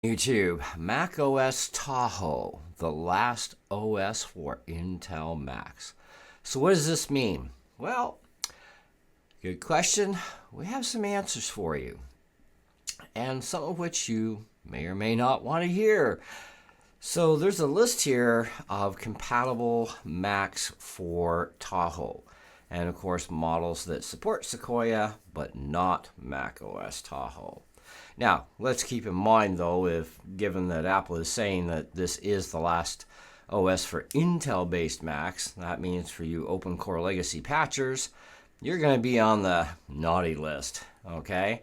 YouTube, Mac OS Tahoe, the last OS for Intel Macs. So what does this mean? Well, good question. We have some answers for you, and some of which you may or may not want to hear. So there's a list here of compatible Macs for Tahoe, and of course models that support Sequoia but not Mac OS Tahoe. Now, let's keep in mind, though, if given that Apple is saying that this is the last OS for Intel-based Macs, that means for you open core legacy patchers, you're going to be on the naughty list, okay?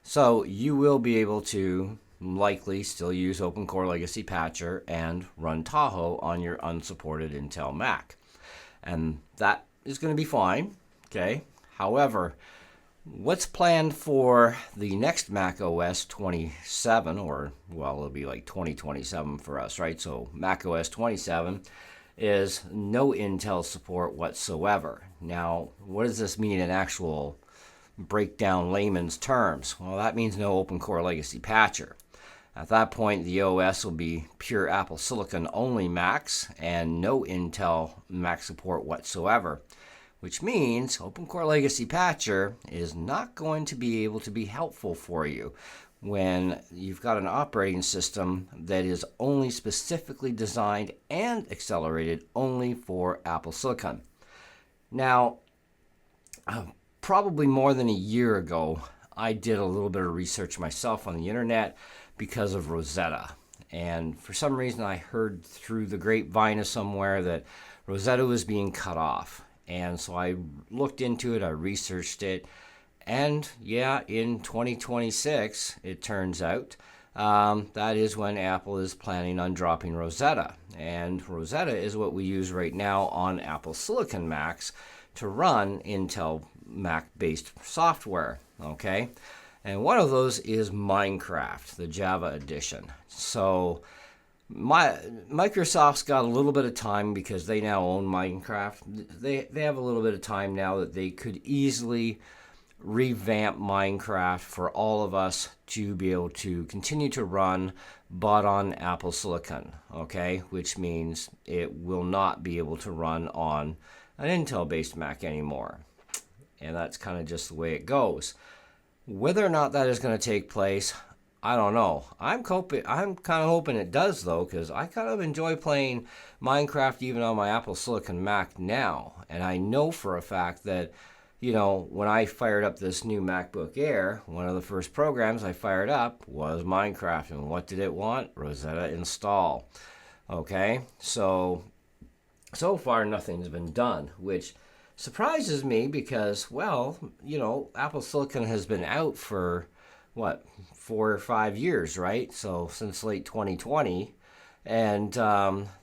So you will be able to likely still use open core legacy patcher and run Tahoe on your unsupported Intel Mac. And that is going to be fine, okay? However, what's planned for the next Mac OS 27, or, well, it'll be like 2027 for us, right? So Mac OS 27 is no Intel support whatsoever. Now, what does this mean in actual breakdown layman's terms? Well, that means no open core legacy patcher. At that point, the OS will be pure Apple Silicon only Macs and no Intel Mac support whatsoever, which means Open Core Legacy Patcher is not going to be able to be helpful for you when you've got an operating system that is only specifically designed and accelerated only for Apple Silicon. Now, probably more than a year ago, I did a little bit of research myself on the internet because of Rosetta. And for some reason, I heard through the grapevine somewhere that Rosetta was being cut off. And so I looked into it, I researched it, and yeah, in 2026, it turns out, that is when Apple is planning on dropping Rosetta. And Rosetta is what we use right now on Apple Silicon Macs to run Intel Mac-based software, okay? And one of those is Minecraft, the Java edition. So Microsoft's got a little bit of time because they now own Minecraft. They have a little bit of time now that they could easily revamp Minecraft for all of us to be able to continue to run, but on Apple Silicon, okay? Which means it will not be able to run on an Intel-based Mac anymore. And that's kind of just the way it goes. Whether or not that is going to take place, I don't know. I'm kind of hoping it does, though, because I kind of enjoy playing Minecraft even on my Apple Silicon Mac now. And I know for a fact that, when I fired up this new MacBook Air, one of the first programs I fired up was Minecraft. And what did it want? Rosetta install. Okay, so far nothing's been done, which surprises me because, well, Apple Silicon has been out for, 4 or 5 years, right? So since late 2020. And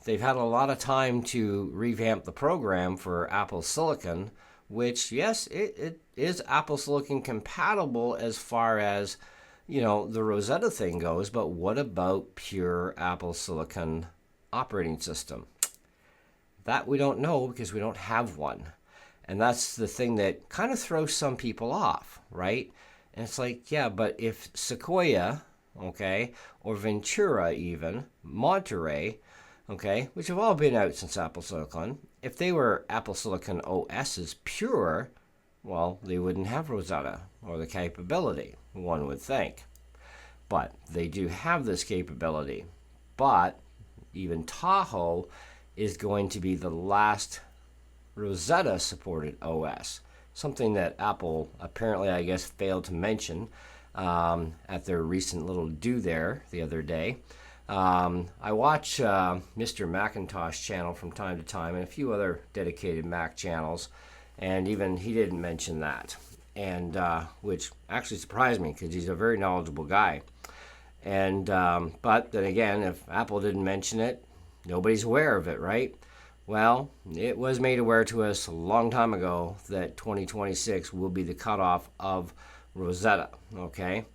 they've had a lot of time to revamp the program for Apple Silicon, which, yes, it is Apple Silicon compatible as far as, the Rosetta thing goes. But what about pure Apple Silicon operating system? That we don't know because we don't have one. And that's the thing that kind of throws some people off, right? And it's like, yeah, but if Sequoia, okay, or Ventura even, Monterey, okay, which have all been out since Apple Silicon, if they were Apple Silicon OSs pure, well, they wouldn't have Rosetta or the capability, one would think. But they do have this capability. But even Tahoe is going to be the last Rosetta supported OS. Something that Apple apparently, I guess, failed to mention at their recent little do there the other day. I watch Mr. Macintosh channel from time to time and a few other dedicated Mac channels, and even he didn't mention that, and which actually surprised me because he's a very knowledgeable guy. And but then again, if Apple didn't mention it, nobody's aware of it, right? Well, it was made aware to us a long time ago that 2026 will be the cutoff of Rosetta, okay?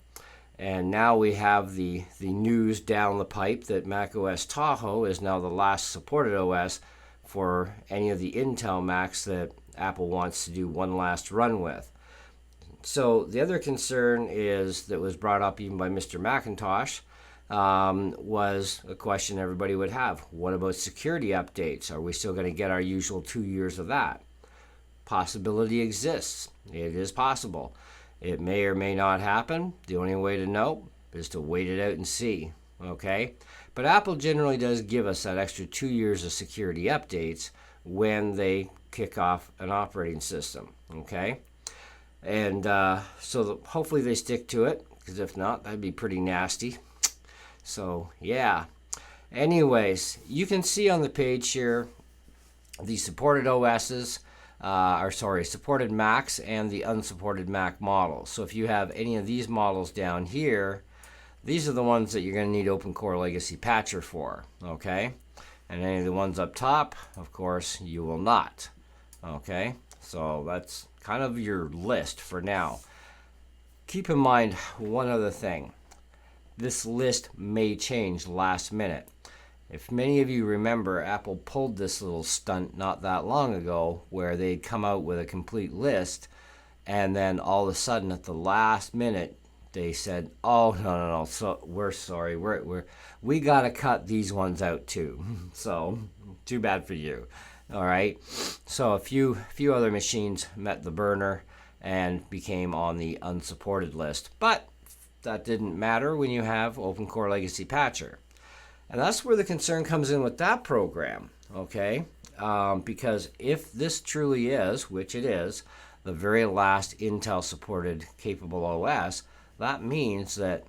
And now we have the news down the pipe that macOS Tahoe is now the last supported OS for any of the Intel Macs that Apple wants to do one last run with. So the other concern is that was brought up even by Mr. Macintosh was a question everybody would have. What about security updates? Are we still going to get our usual 2 years of that? Possibility exists. It is possible. It may or may not happen. The only way to know is to wait it out and see. Okay? But Apple generally does give us that extra 2 years of security updates when they kick off an operating system. Okay? And hopefully they stick to it, because if not, that'd be pretty nasty. So, yeah. Anyways, you can see on the page here the supported OSs, supported Macs and the unsupported Mac models. So if you have any of these models down here, these are the ones that you're going to need Open Core Legacy Patcher for, okay? And any of the ones up top, of course, you will not, okay? So that's kind of your list for now. Keep in mind one other thing. This list may change last minute. If many of you remember, Apple pulled this little stunt not that long ago where they'd come out with a complete list, and then all of a sudden at the last minute they said, "Oh, no, so we're sorry, we got to cut these ones out too." So too bad for you. All right. So a few other machines met the burner and became on the unsupported list, but that didn't matter when you have Open Core Legacy Patcher. And that's where the concern comes in with that program, okay? Because if this truly is, which it is, the very last Intel-supported capable OS, that means that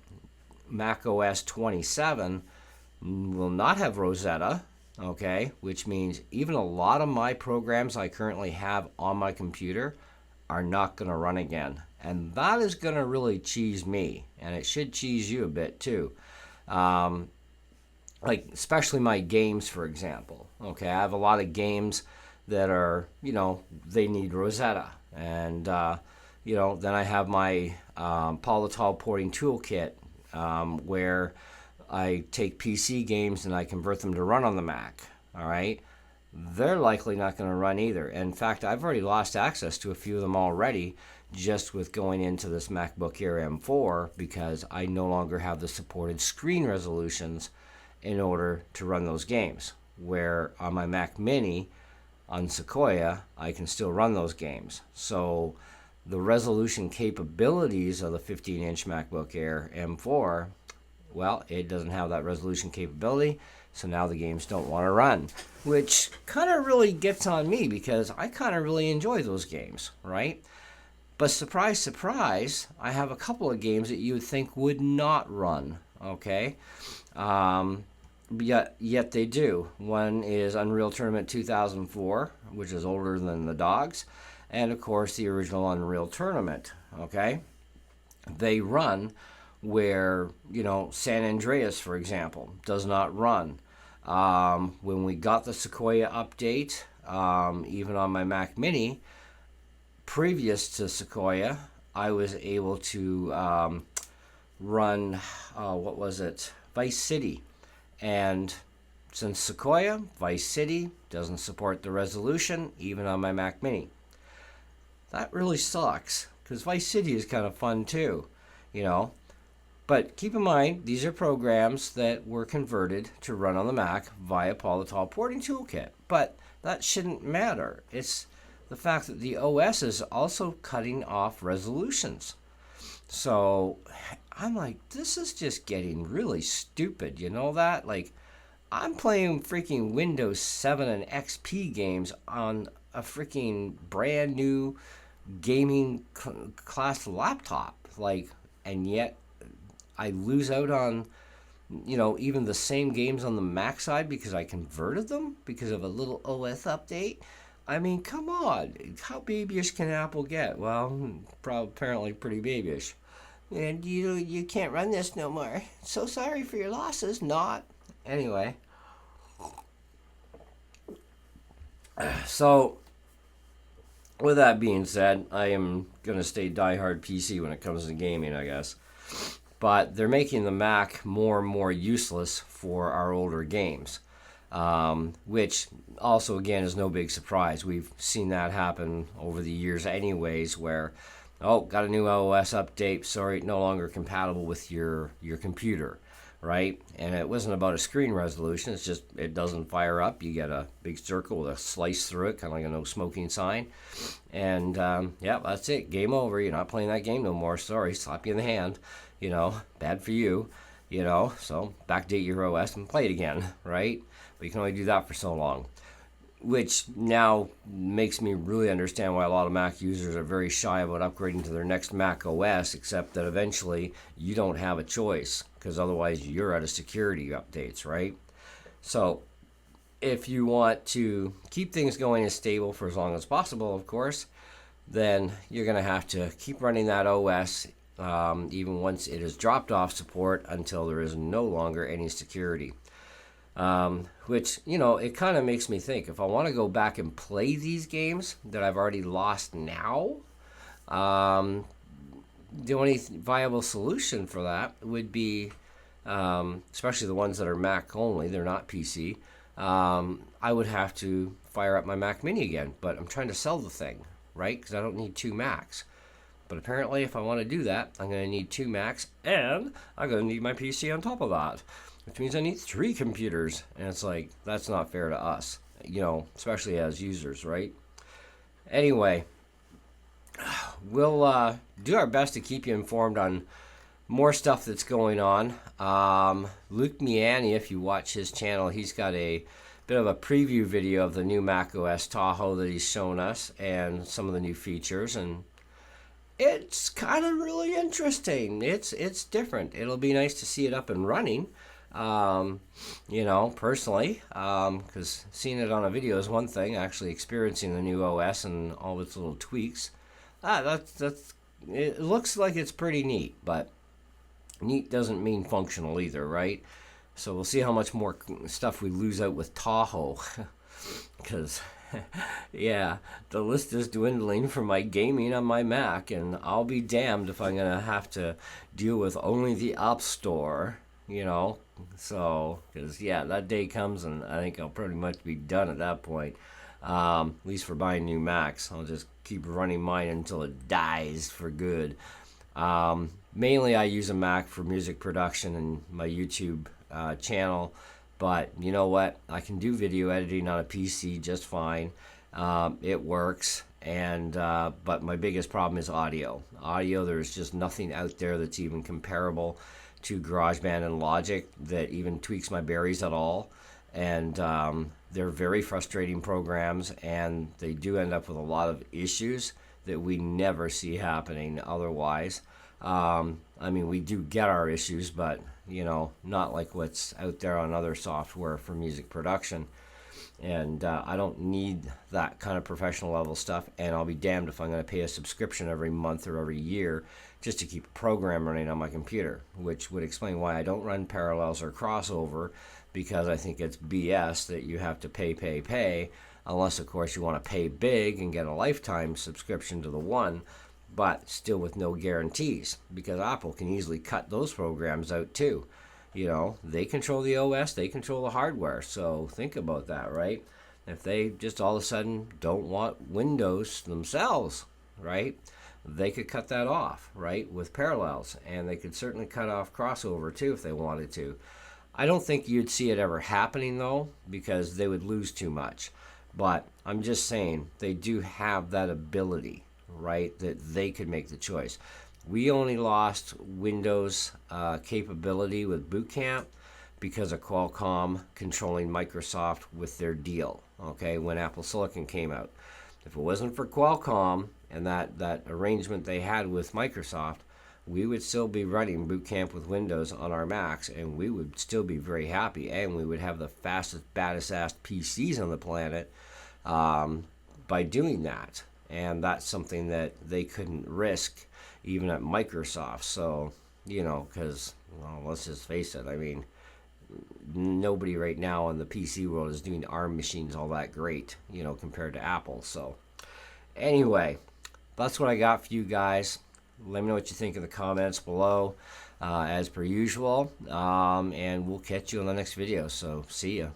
Mac OS 27 will not have Rosetta, okay? Which means even a lot of my programs I currently have on my computer are not going to run again. And that is going to really cheese me, and it should cheese you a bit too. Like especially my games, for example. Okay, I have a lot of games that are, they need Rosetta, and then I have my Polytol porting toolkit, where I take PC games and I convert them to run on the Mac. All right, they're likely not going to run either. In fact, I've already lost access to a few of them already, just with going into this MacBook Air M4, because I no longer have the supported screen resolutions in order to run those games, where on my Mac Mini on Sequoia I can still run those games. So the resolution capabilities of the 15-inch MacBook Air M4, well, it doesn't have that resolution capability, so now the games don't want to run, which kind of really gets on me because I kind of really enjoy those games, right? But surprise, surprise, I have a couple of games that you would think would not run, okay? Yet they do. One is Unreal Tournament 2004, which is older than the dogs, and of course the original Unreal Tournament, okay? They run where, San Andreas, for example, does not run. When we got the Sequoia update, even on my Mac Mini, previous to Sequoia, I was able to run, Vice City. And since Sequoia, Vice City doesn't support the resolution, even on my Mac Mini. That really sucks, because Vice City is kind of fun too, But keep in mind, these are programs that were converted to run on the Mac via Polytol porting toolkit. But that shouldn't matter. It's the fact that the OS is also cutting off resolutions. So I'm like, this is just getting really stupid, you know that? Like, I'm playing freaking Windows 7 and XP games on a freaking brand new gaming class laptop. Like, and yet I lose out on, even the same games on the Mac side because I converted them because of a little OS update. I mean, come on. How babyish can Apple get? Well, apparently pretty babyish. And you can't run this no more. So sorry for your losses. Not. Anyway. So, with that being said, I am going to stay diehard PC when it comes to gaming, I guess. But they're making the Mac more and more useless for our older games. Which also, again, is no big surprise. We've seen that happen over the years anyways, where, got a new OS update, sorry, no longer compatible with your computer. right? And it wasn't about a screen resolution. It's just it doesn't fire up. You get a big circle with a slice through it, kind of like a no smoking sign. And yeah, that's it. Game over. You're not playing that game no more. Sorry, slap you in the hand. Bad for you. So backdate your OS and play it again, right? But you can only do that for so long. Which now makes me really understand why a lot of Mac users are very shy about upgrading to their next Mac OS, except that eventually you don't have a choice, because otherwise you're out of security updates, right? So if you want to keep things going as stable for as long as possible, of course, then you're going to have to keep running that OS even once it has dropped off support until there is no longer any security. Which, it kind of makes me think, if I want to go back and play these games that I've already lost now, the only viable solution for that would be, especially the ones that are Mac only, they're not PC, I would have to fire up my Mac Mini again. But I'm trying to sell the thing, right? Because I don't need two Macs. But apparently, if I want to do that, I'm going to need two Macs, and I'm going to need my PC on top of that, which means I need 3 computers. And it's like, that's not fair to us, especially as users, right? Anyway, we'll do our best to keep you informed on more stuff that's going on. Luke Miani, if you watch his channel, he's got a bit of a preview video of the new macOS Tahoe that he's shown us and some of the new features, and it's kind of really interesting. It's different. It'll be nice to see it up and running, personally, because seeing it on a video is one thing. Actually experiencing the new OS and all its little tweaks, it looks like it's pretty neat, but neat doesn't mean functional either, right? So we'll see how much more stuff we lose out with Tahoe, because yeah, the list is dwindling for my gaming on my Mac, and I'll be damned if I'm going to have to deal with only the App Store, So, because, yeah, that day comes, and I think I'll pretty much be done at that point, at least for buying new Macs. I'll just keep running mine until it dies for good. Mainly I use a Mac for music production and my YouTube channel. But you know what? I can do video editing on a PC just fine. It works, but my biggest problem is audio. There's just nothing out there that's even comparable to GarageBand and Logic that even tweaks my berries at all. And they're very frustrating programs, and they do end up with a lot of issues that we never see happening otherwise. We do get our issues, but not like what's out there on other software for music production. And I don't need that kind of professional level stuff, and I'll be damned if I'm going to pay a subscription every month or every year just to keep a program running on my computer, which would explain why I don't run Parallels or Crossover, because I think it's BS that you have to pay, unless, of course, you want to pay big and get a lifetime subscription to the one, but still with no guarantees, because Apple can easily cut those programs out too. They control the OS, they control the hardware, so think about that, right? If they just all of a sudden don't want Windows themselves, right, they could cut that off, right, with Parallels, and they could certainly cut off Crossover too if they wanted to. I don't think you'd see it ever happening, though, because they would lose too much, but I'm just saying they do have that ability, right, that they could make the choice. We only lost Windows capability with Boot Camp because of Qualcomm controlling Microsoft with their deal, okay, when Apple Silicon came out. If it wasn't for Qualcomm and that arrangement they had with Microsoft, we would still be running Boot Camp with Windows on our Macs, and we would still be very happy, and we would have the fastest, baddest-ass PCs on the planet by doing that. And that's something that they couldn't risk even at Microsoft. So, because, let's just face it, nobody right now in the PC world is doing ARM machines all that great, compared to Apple. So, anyway, that's what I got for you guys. Let me know what you think in the comments below, as per usual. And we'll catch you on the next video. So, see ya.